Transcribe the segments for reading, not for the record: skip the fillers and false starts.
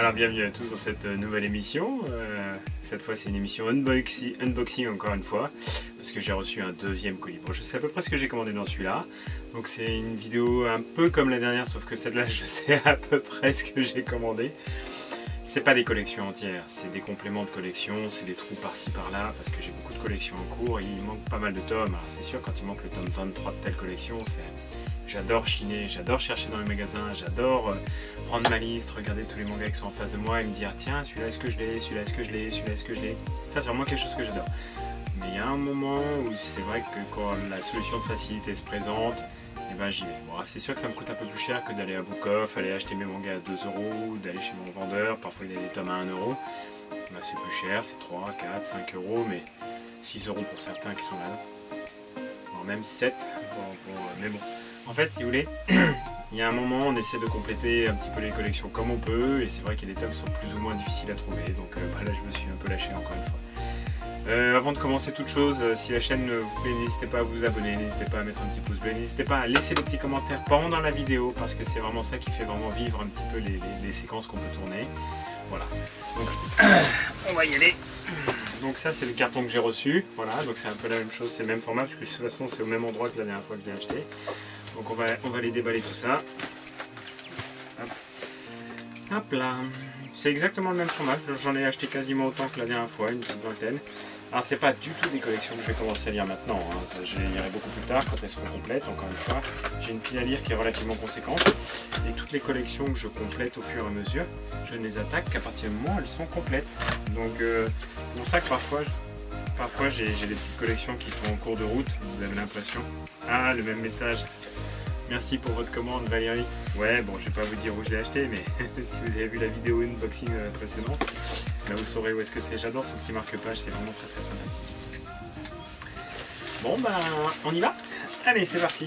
ben, bienvenue à tous dans cette nouvelle émission. Cette fois c'est une émission unboxing encore une fois, parce que j'ai reçu un deuxième colis. Bon, je sais à peu près ce que j'ai commandé dans celui-là. Donc c'est une vidéo un peu comme la dernière, sauf que celle-là je sais à peu près ce que j'ai commandé. C'est pas des collections entières, c'est des compléments de collection, c'est des trous par-ci par-là, parce que j'ai beaucoup de collections en cours et il manque pas mal de tomes. Alors c'est sûr, quand il manque le tome 23 de telle collection, j'adore chiner, j'adore chercher dans les magasins, j'adore prendre ma liste, regarder tous les mangas qui sont en face de moi et me dire tiens, celui-là est-ce que je l'ai, celui-là est-ce que je l'ai, celui-là est-ce que je l'ai. Ça c'est vraiment quelque chose que j'adore. Mais il y a un moment où c'est vrai que quand la solution de facilité se présente, et ben j'y vais. Bon, c'est sûr que ça me coûte un peu plus cher que d'aller à Book Off, aller acheter mes mangas à 2 €, d'aller chez mon vendeur, parfois il y a des tomes à 1 €. Ben, c'est plus cher, c'est 3, 4, 5 €, mais 6 € pour certains qui sont là. Bon, même 7, mais bon. En fait, si vous voulez, il y a un moment, on essaie de compléter un petit peu les collections comme on peut, et c'est vrai que les tomes sont plus ou moins difficiles à trouver, donc là je me suis un peu lâché encore une fois. Avant de commencer toute chose, si la chaîne vous plaît, n'hésitez pas à vous abonner, n'hésitez pas à mettre un petit pouce bleu, n'hésitez pas à laisser des petits commentaires pendant la vidéo, parce que c'est vraiment ça qui fait vraiment vivre un petit peu les séquences qu'on peut tourner. Voilà, donc on va y aller. Donc ça c'est le carton que j'ai reçu, voilà, donc c'est un peu la même chose, c'est le même format, parce que de toute façon c'est au même endroit que la dernière fois que je l'ai acheté. Donc on va les déballer tout ça. Hop. Hop là. C'est exactement le même format, j'en ai acheté quasiment autant que la dernière fois, une vingtaine. Alors c'est pas du tout des collections que je vais commencer à lire maintenant, hein. Je les lirai beaucoup plus tard quand elles seront complètes, encore une fois. J'ai une pile à lire qui est relativement conséquente, et toutes les collections que je complète au fur et à mesure, je ne les attaque qu'à partir du moment où elles sont complètes. Donc c'est pour ça que parfois j'ai des petites collections qui sont en cours de route, vous avez l'impression. Ah, le même message. Merci pour votre commande Valérie. Ouais, bon, je vais pas vous dire où je l'ai acheté, mais si vous avez vu la vidéo unboxing précédente, là vous saurez où est-ce que c'est. J'adore ce petit marque-page, c'est vraiment très très sympathique. Bon, bah, on y va? Allez, c'est parti.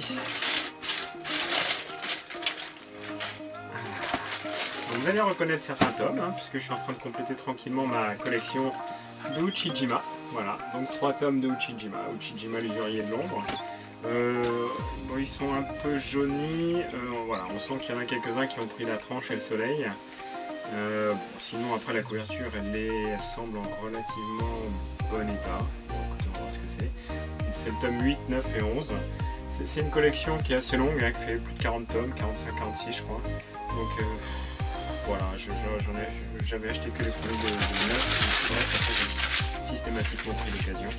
Donc, vous allez reconnaître certains tomes, hein, puisque je suis en train de compléter tranquillement ma collection de Uchijima. Voilà, donc 3 tomes de Uchijima. Uchijima, l'usurier de l'ombre. Bon, ils sont un peu jaunis, voilà, on sent qu'il y en a quelques-uns qui ont pris la tranche et le soleil. Bon, sinon après la couverture elle semble en relativement bon état. Bon, écoutez, on va voir ce que c'est. C'est le tome 8, 9 et 11. C'est une collection qui est assez longue, hein, qui fait plus de 40 tomes, 45-46 je crois. Donc voilà, j'avais acheté que les premiers de 9, et après j'ai systématiquement pris l'occasion.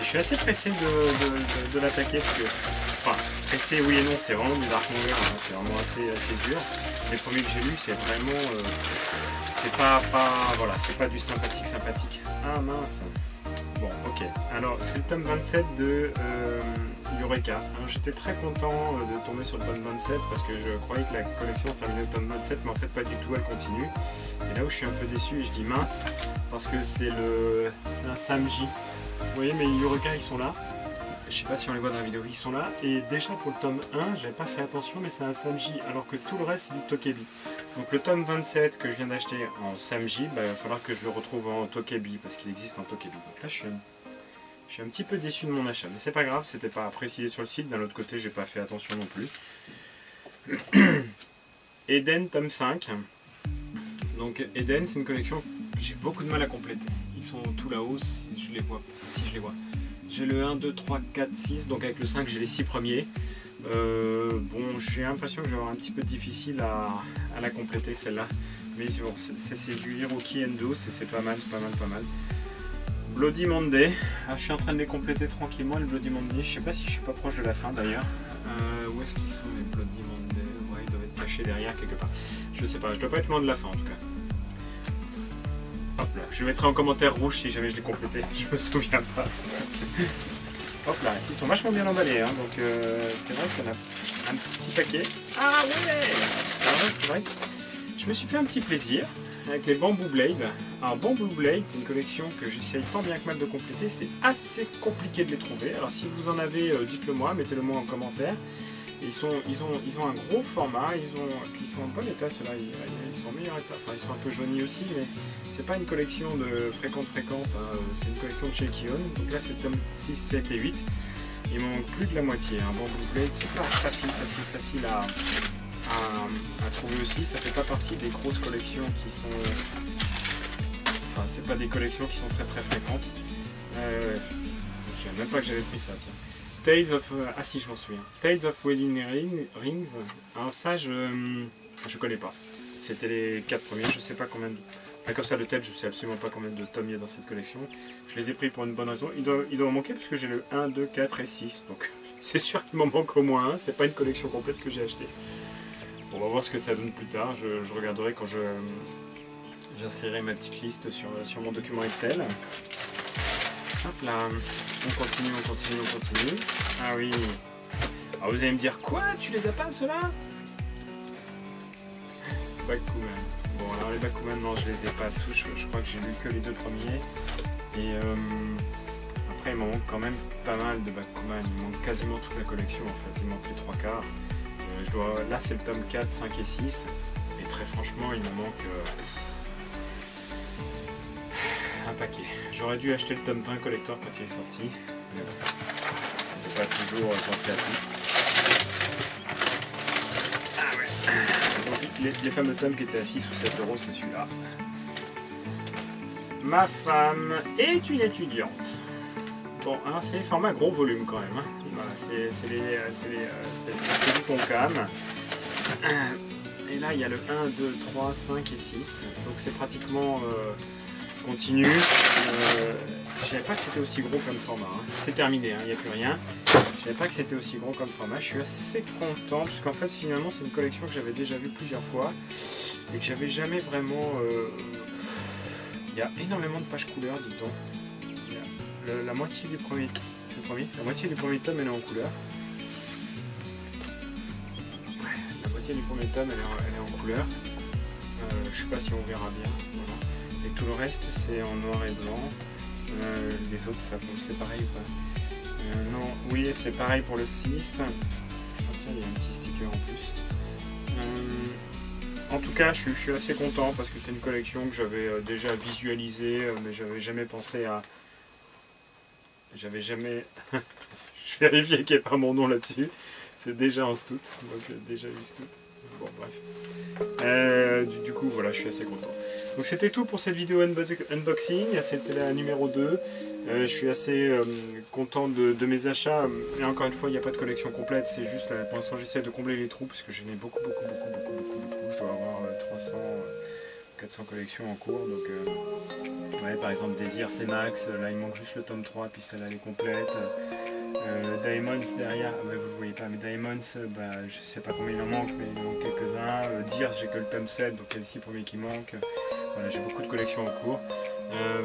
Je suis assez pressé de l'attaquer parce que, enfin, pressé oui et non, c'est vraiment du Dark Manga, hein, c'est vraiment assez dur. Les premiers que j'ai lus, c'est vraiment, c'est pas voilà, c'est pas du sympathique. Ah mince. Bon, ok. Alors c'est le tome 27 de Eureka. J'étais très content de tomber sur le tome 27 parce que je croyais que la collection se terminait au tome 27, mais en fait pas du tout, elle continue. Et là où je suis un peu déçu et je dis mince, parce que c'est un Samji. Vous voyez, mes Eureka ils sont là. Je sais pas si on les voit dans la vidéo, ils sont là. Et déjà pour le tome 1, j'avais pas fait attention, mais c'est un Samji, alors que tout le reste c'est du Tokebi. Donc le tome 27 que je viens d'acheter en Samji, bah, il va falloir que je le retrouve en Tokebi, parce qu'il existe en Tokebi. Donc là je suis un petit peu déçu de mon achat, mais c'est pas grave, c'était pas précisé sur le site. D'un autre côté, j'ai pas fait attention non plus. Eden tome 5. Donc Eden, c'est une collection que j'ai beaucoup de mal à compléter. Ils sont tout là-haut, si je les vois. J'ai le 1, 2, 3, 4, 6, donc avec le 5 j'ai les 6 premiers. Bon, j'ai l'impression que je vais avoir un petit peu difficile à la compléter celle-là. Mais bon, c'est du Hiroki Endo, c'est pas mal. Bloody Monday, je suis en train de les compléter tranquillement, les Bloody Monday. Je sais pas si je suis pas proche de la fin d'ailleurs. Où est-ce qu'ils sont les Bloody Monday? Ouais, ils doivent être cachés derrière quelque part. Je sais pas, je dois pas être loin de la fin en tout cas. Hop là, je mettrai en commentaire rouge si jamais je l'ai complété, je me souviens pas. Hop là, ils sont vachement bien emballés, hein, donc c'est vrai qu'il y en a un petit paquet. Ah ouais! Alors ouais, c'est vrai que je me suis fait un petit plaisir avec les Bamboo Blade. Alors Bamboo Blade, c'est une collection que j'essaye tant bien que mal de compléter, c'est assez compliqué de les trouver. Alors si vous en avez, dites-le moi, mettez-le moi en commentaire. Ils ont un gros format, ils sont en bon état ceux-là, ils sont en meilleur état, enfin ils sont un peu jaunis aussi, mais c'est pas une collection de fréquente, hein, c'est une collection de chez Kion. Donc là c'est le tome 6, 7 et 8, il m'en manque plus de la moitié. Bamboo Blade, c'est pas facile à à trouver aussi. Ça fait pas partie des grosses collections qui sont... Enfin, c'est pas des collections qui sont très fréquentes. Je ne savais même pas que j'avais pris ça. Tiens. Tales of... ah si, je m'en souviens. Tales of Wedding Rings. Alors ça, je connais pas. C'était les 4 premiers, je sais pas combien de... Enfin, comme ça, de tête, je sais absolument pas combien de tomes il y a dans cette collection. Je les ai pris pour une bonne raison. Il doit en manquer parce que j'ai le 1, 2, 4 et 6. Donc c'est sûr qu'il m'en manque au moins un. C'est pas une collection complète que j'ai achetée. On va voir ce que ça donne plus tard. Je regarderai quand j'inscrirai ma petite liste sur mon document Excel. Hop là, on continue. Ah oui. Alors vous allez me dire, quoi? Tu les as pas ceux-là? Bakuman. Bon, alors les Bakuman, non, je les ai pas tous. Je crois que j'ai lu que les 2 premiers. Et après, il m'en manque quand même pas mal de Bakuman. Il manque quasiment toute la collection en fait. Il manque les 3 quarts. Là, c'est le tome 4, 5 et 6. Et très franchement, il m'en manque un paquet. J'aurais dû acheter le tome 20 collector quand il est sorti. Mais bon, il ne faut pas toujours penser à tout. Ah ouais. Donc, les fameux tomes qui étaient à 6 ou 7 euros, c'est celui-là. Ma femme est une étudiante. Bon, hein, c'est format gros volume quand même. Hein. Voilà, c'est du Tonkam. Et là, il y a le 1, 2, 3, 5 et 6. Donc c'est pratiquement continu. Je savais pas que c'était aussi gros comme format. Hein. C'est terminé, il n'y a plus rien. Je savais pas que c'était aussi gros comme format. Je suis assez content parce qu'en fait, finalement, c'est une collection que j'avais déjà vue plusieurs fois et que j'avais jamais vraiment... Il y a énormément de pages couleurs, dis-donc. La moitié du premier... C'est le premier? La moitié du premier tome, elle est en couleur. Ouais, la moitié du premier tome, elle est en couleur. Je sais pas si on verra bien. Voilà. Et tout le reste, c'est en noir et blanc. Les autres, c'est pareil ou pas? Non, oui, c'est pareil pour le 6. Ah, tiens, il y a un petit sticker en plus. En tout cas, je suis assez content parce que c'est une collection que j'avais déjà visualisée, mais j'avais jamais pensé à... J'avais jamais... Je vérifiais qu'il n'y ait pas mon nom là-dessus. C'est déjà en stout, donc déjà eu stout. Bon, bref. Du coup, voilà, je suis assez content. Donc c'était tout pour cette vidéo unboxing. C'était la numéro 2. Je suis assez content de mes achats. Et encore une fois, il n'y a pas de collection complète. C'est juste, là, pour l'instant, j'essaie de combler les trous parce que j'en ai beaucoup. Je dois avoir 300, 400 collections en cours. Donc, ouais, par exemple, Désir, c'est max. Là, il manque juste le tome 3, puis celle-là, elle est complète. Diamonds derrière, bah, vous le voyez pas, mais Diamonds, bah, je sais pas combien il en manque, mais il en manque quelques-uns. Dire, j'ai que le tome 7, donc il y a les 6 premiers qui manquent. Voilà, j'ai beaucoup de collections en cours.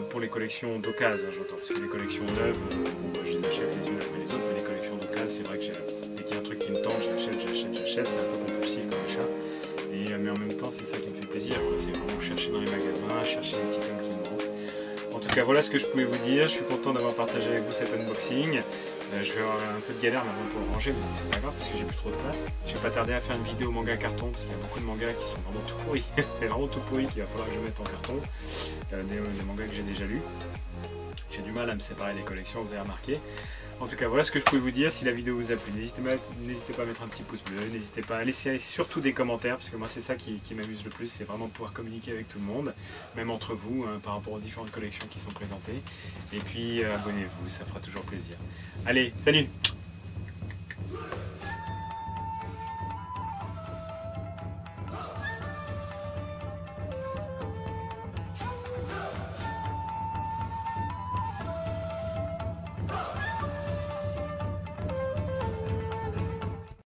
Pour les collections d'occasion, j'entends, parce que les collections neuves, bon, bah, je les achète les unes après les autres, mais les collections d'occasion, c'est vrai que dès qu'il y a un truc qui me tente, j'achète, c'est un peu compulsif comme achat. Mais en même temps, c'est ça qui me fait plaisir, c'est vraiment chercher dans les magasins, chercher les petits tomes qui me manquent. En tout cas, voilà ce que je pouvais vous dire. Je suis content d'avoir partagé avec vous cet unboxing. Je vais avoir un peu de galère maintenant pour le ranger, mais c'est pas grave parce que j'ai plus trop de place. Je vais pas tarder à faire une vidéo manga carton parce qu'il y a beaucoup de mangas qui sont vraiment tout pourris. Vraiment tout pourris qu'il va falloir que je mette en carton. Des mangas que j'ai déjà lus. J'ai du mal à me séparer des collections, vous avez remarqué. En tout cas, voilà ce que je pouvais vous dire. Si la vidéo vous a plu, n'hésitez pas à mettre un petit pouce bleu, n'hésitez pas à laisser surtout des commentaires, parce que moi c'est ça qui m'amuse le plus, c'est vraiment de pouvoir communiquer avec tout le monde, même entre vous, hein, par rapport aux différentes collections qui sont présentées. Et puis abonnez-vous, ça fera toujours plaisir. Allez, salut!